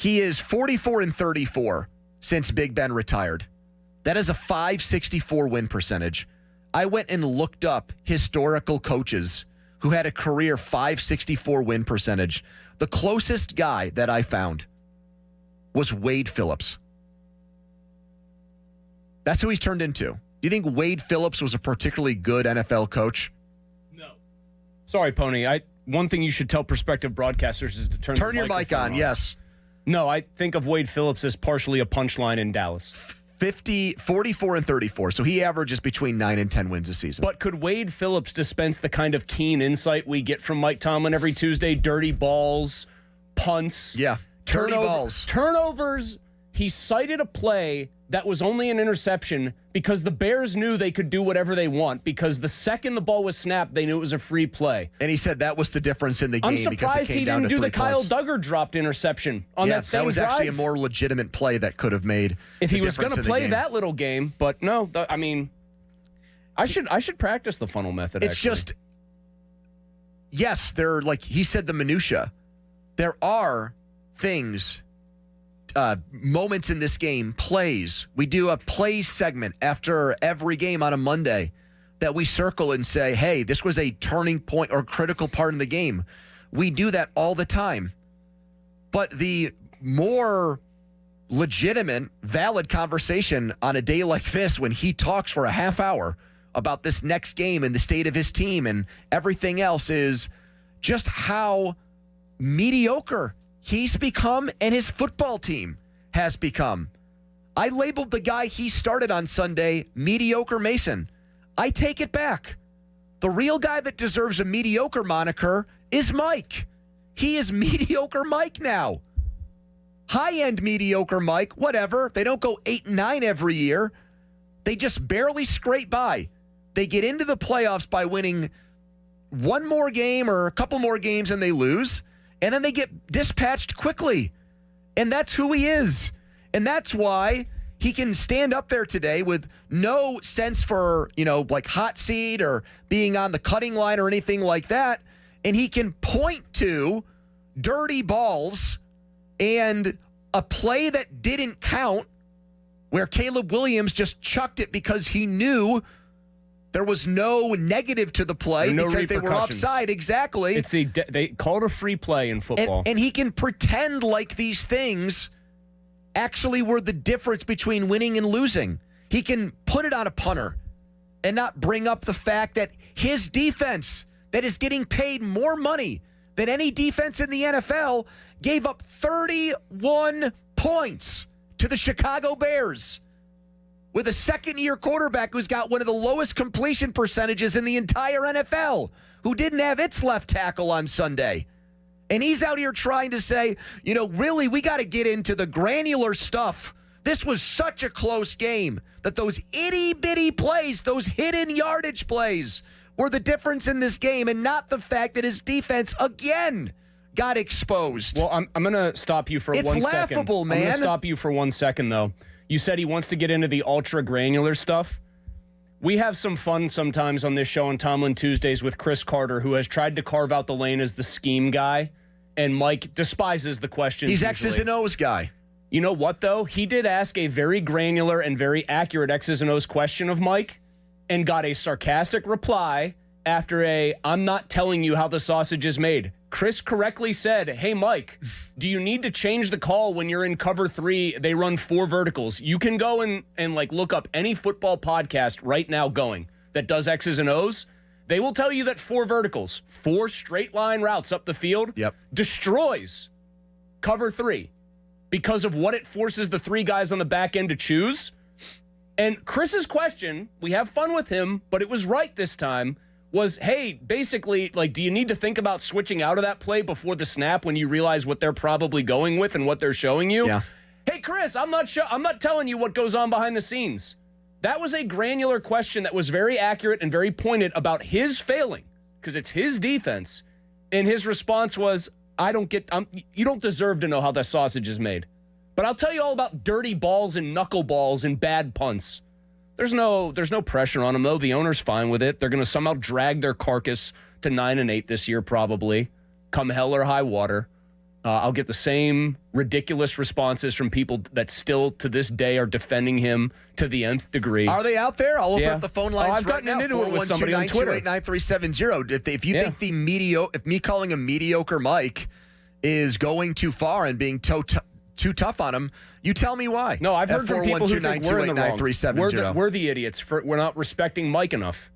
He is 44-34 since Big Ben retired. That is a .564 win percentage. I went and looked up historical coaches who had a career .564 win percentage. The closest guy that I found was Wade Phillips. That's who he's turned into. Do you think Wade Phillips was a particularly good NFL coach? No. Sorry, Pony. One thing you should tell prospective broadcasters is to turn your mic on. Yes. No, I think of Wade Phillips as partially a punchline in Dallas. 44-34. So he averages between 9 and 10 wins a season. But could Wade Phillips dispense the kind of keen insight we get from Mike Tomlin every Tuesday? Dirty balls, punts. Yeah, dirty balls. Turnovers. He cited a play that was only an interception because the Bears knew they could do whatever they want because the second the ball was snapped, they knew it was a free play. And he said that was the difference in the game because it came down to 3 points. I'm surprised he didn't do the Kyle Duggar dropped interception on that same drive. That was actually a more legitimate play that could have made if he was going to play that little game. But no, I mean, I should practice the funnel method. It's just, yes, they're like he said, the minutia. There are things. Moments in this game, plays. We do a plays segment after every game on a Monday that we circle and say, hey, this was a turning point or critical part in the game. We do that all the time. But the more legitimate, valid conversation on a day like this when he talks for a half hour about this next game and the state of his team and everything else is just how mediocre he's become and his football team has become. I labeled the guy he started on Sunday mediocre Mason. I take it back. The real guy that deserves a mediocre moniker is Mike. He is mediocre Mike now. High-end mediocre Mike, whatever. They don't go 8-9 every year. They just barely scrape by. They get into the playoffs by winning one more game or a couple more games and they lose. And then they get dispatched quickly. And that's who he is. And that's why he can stand up there today with no sense for, like hot seat or being on the cutting line or anything like that. And he can point to dirty balls and a play that didn't count where Caleb Williams just chucked it because he knew there was no negative to the play because they were offside. Exactly. They call it a free play in football. And he can pretend like these things actually were the difference between winning and losing. He can put it on a punter and not bring up the fact that his defense that is getting paid more money than any defense in the NFL gave up 31 points to the Chicago Bears, with a second-year quarterback who's got one of the lowest completion percentages in the entire NFL, who didn't have its left tackle on Sunday. And he's out here trying to say, really, we got to get into the granular stuff. This was such a close game that those itty-bitty plays, those hidden yardage plays, were the difference in this game and not the fact that his defense, again, got exposed. Well, I'm going to stop you for 1 second. It's laughable, man. I'm going to stop you for 1 second, though. You said he wants to get into the ultra-granular stuff. We have some fun sometimes on this show on Tomlin Tuesdays with Chris Carter, who has tried to carve out the lane as the scheme guy, and Mike despises the questions. He's X's and O's guy. You know what, though? He did ask a very granular and very accurate X's and O's question of Mike and got a sarcastic reply after I'm not telling you how the sausage is made. Chris correctly said, hey, Mike, do you need to change the call when you're in cover 3? They run 4 verticals. You can go and look up any football podcast right now going that does X's and O's. They will tell you that 4 verticals, 4 straight line routes up the field, destroys cover 3 because of what it forces the 3 guys on the back end to choose. And Chris's question, we have fun with him, but it was right this time, was, hey, basically, do you need to think about switching out of that play before the snap when you realize what they're probably going with and what they're showing you? Yeah. Hey, Chris, I'm not telling you what goes on behind the scenes. That was a granular question that was very accurate and very pointed about his failing, because it's his defense. And his response was, you don't deserve to know how that sausage is made. But I'll tell you all about dirty balls and knuckleballs and bad punts. There's no pressure on them, though. The owner's fine with it. They're going to somehow drag their carcass to 9-8 this year, probably, come hell or high water. I'll get the same ridiculous responses from people that still to this day are defending him to the nth degree. Are they out there? I'll open up the phone lines I've right gotten now. into it with somebody on Twitter. 412-928-9370. If you think if me calling him mediocre Mike is going too far and being too tough on him, you tell me why. No, I've heard from people who think we're in the wrong. We're the idiots. We're not respecting Mike enough.